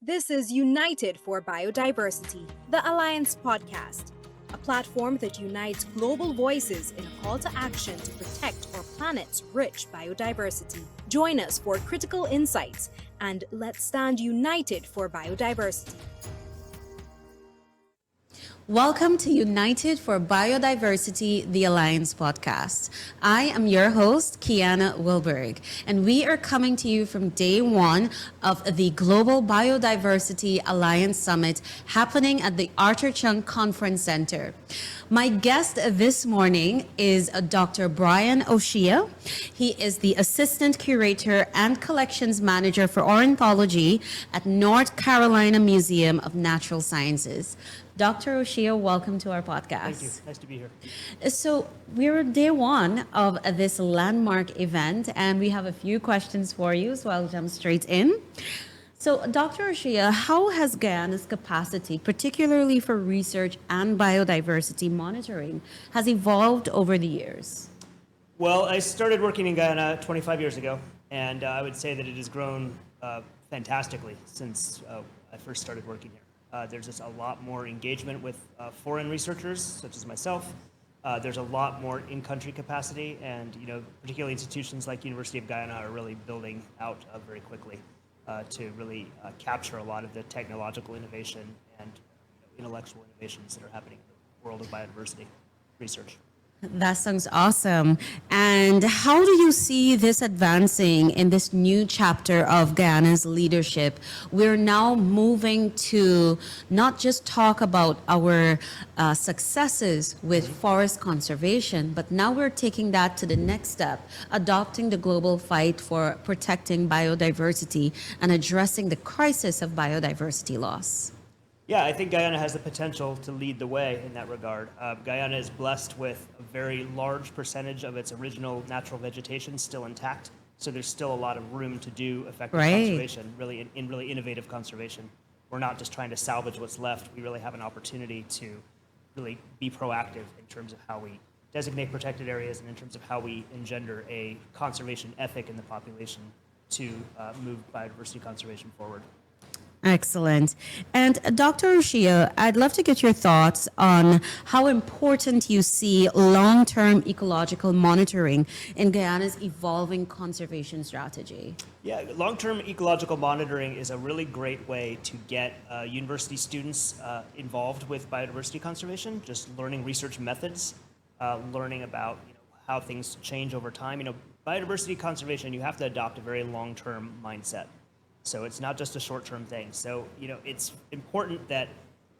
This is United for Biodiversity, the Alliance podcast, a platform that unites global voices in a call to action to protect our planet's rich biodiversity. Join us for critical insights and let's stand united for biodiversity. Welcome to United for Biodiversity, the Alliance podcast. I am your host, Kiana Wilberg, and we are coming to you from day one of the Global Biodiversity Alliance Summit happening at the Arthur Chung Conference Centre. My guest this morning is Dr. Brian O'Shea. He is the Assistant Curator and Collections Manager for Ornithology at North Carolina Museum of Natural Sciences. Dr. O'Shea, welcome to our podcast. Thank you. Nice to be here. So we're on day one of this landmark event, and we have a few questions for you, so I'll jump straight in. So, Dr. O'Shea, how has Guyana's capacity, particularly for research and biodiversity monitoring, has evolved over the years? Well, I started working in Guyana 25 years ago, and I would say that it has grown fantastically since I first started working here. There's just a lot more engagement with foreign researchers, such as myself. There's a lot more in-country capacity, and particularly institutions like University of Guyana are really building out very quickly to really capture a lot of the technological innovation and intellectual innovations that are happening in the world of biodiversity research. That sounds awesome. And how do you see this advancing in this new chapter of Guyana's leadership? We're now moving to not just talk about our successes with forest conservation, but now we're taking that to the next step, adopting the global fight for protecting biodiversity and addressing the crisis of biodiversity loss. Yeah, I think Guyana has the potential to lead the way in that regard. Guyana is blessed with a very large percentage of its original natural vegetation still intact, so there's still a lot of room to do effective conservation, really innovative conservation. We're not just trying to salvage what's left. We really have an opportunity to really be proactive in terms of how we designate protected areas and in terms of how we engender a conservation ethic in the population to move biodiversity conservation forward. Excellent. And Dr. O'Shea, I'd love to get your thoughts on how important you see long-term ecological monitoring in Guyana's evolving conservation strategy. Yeah, long-term ecological monitoring is a really great way to get university students involved with biodiversity conservation, just learning research methods, learning about how things change over time. Biodiversity conservation, you have to adopt a very long-term mindset. So it's not just a short-term thing. So, it's important that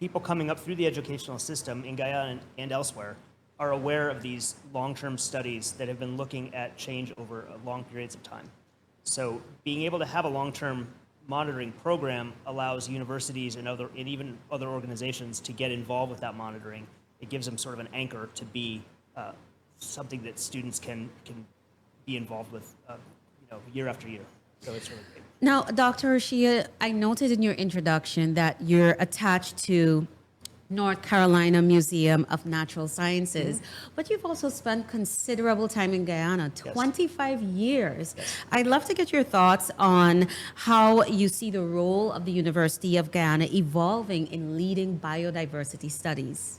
people coming up through the educational system in Guyana and elsewhere are aware of these long-term studies that have been looking at change over long periods of time. So being able to have a long-term monitoring program allows universities and even other organizations to get involved with that monitoring. It gives them sort of an anchor to be something that students can be involved with year after year. So it's really great. Now, Dr. O'Shea, I noted in your introduction that you're attached to North Carolina Museum of Natural Sciences, but you've also spent considerable time in Guyana, 25 years. Yes. I'd love to get your thoughts on how you see the role of the University of Guyana evolving in leading biodiversity studies.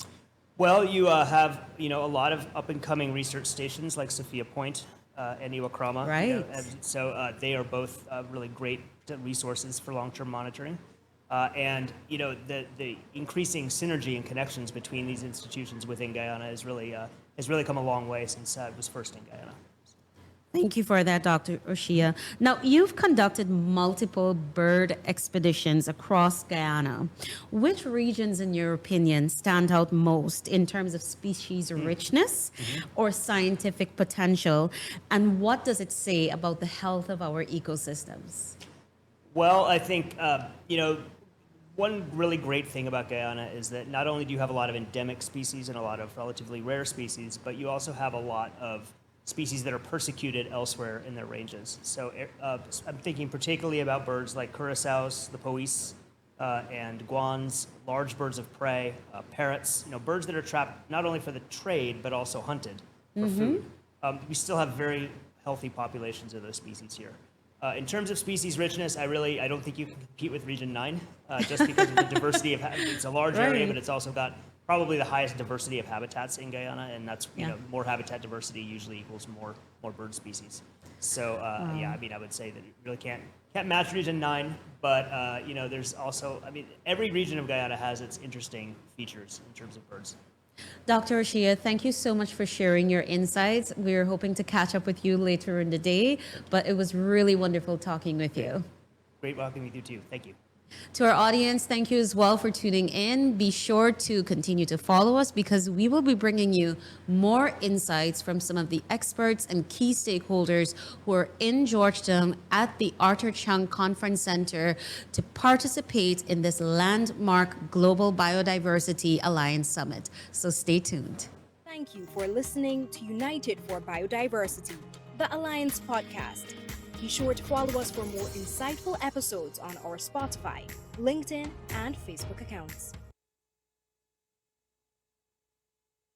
Well, you have a lot of up-and-coming research stations like Sophia Point and Iwakrama. Right. So they are both really great resources for long-term monitoring. And the increasing synergy and connections between these institutions within Guyana has really come a long way since I was first in Guyana. Thank you for that, Dr. O'Shea. Now, you've conducted multiple bird expeditions across Guyana. Which regions, in your opinion, stand out most in terms of species richness or scientific potential? And what does it say about the health of our ecosystems? Well, I think, one really great thing about Guyana is that not only do you have a lot of endemic species and a lot of relatively rare species, but you also have a lot of species that are persecuted elsewhere in their ranges. So I'm thinking particularly about birds like curassows, the pois, and guans, large birds of prey, parrots, birds that are trapped not only for the trade, but also hunted for food. We still have very healthy populations of those species here. In terms of species richness, I don't think you can compete with Region 9, just because of the diversity of it's a large area, Right. but it's also got probably the highest diversity of habitats in Guyana, and that's more habitat diversity usually equals more bird species. So I would say that you really can't match Region 9, but there's also every region of Guyana has its interesting features in terms of birds. Dr. Ashia, thank you so much for sharing your insights. We're hoping to catch up with you later in the day, but it was really wonderful talking with you. Great talking with you too. Thank you. To our audience, thank you as well for tuning in. Be sure to continue to follow us because we will be bringing you more insights from some of the experts and key stakeholders who are in Georgetown at the Arthur Chung Conference Centre to participate in this landmark Global Biodiversity Alliance Summit. So stay tuned. Thank you for listening to United for Biodiversity, the Alliance podcast. Be sure to follow us for more insightful episodes on our Spotify, LinkedIn, and Facebook accounts.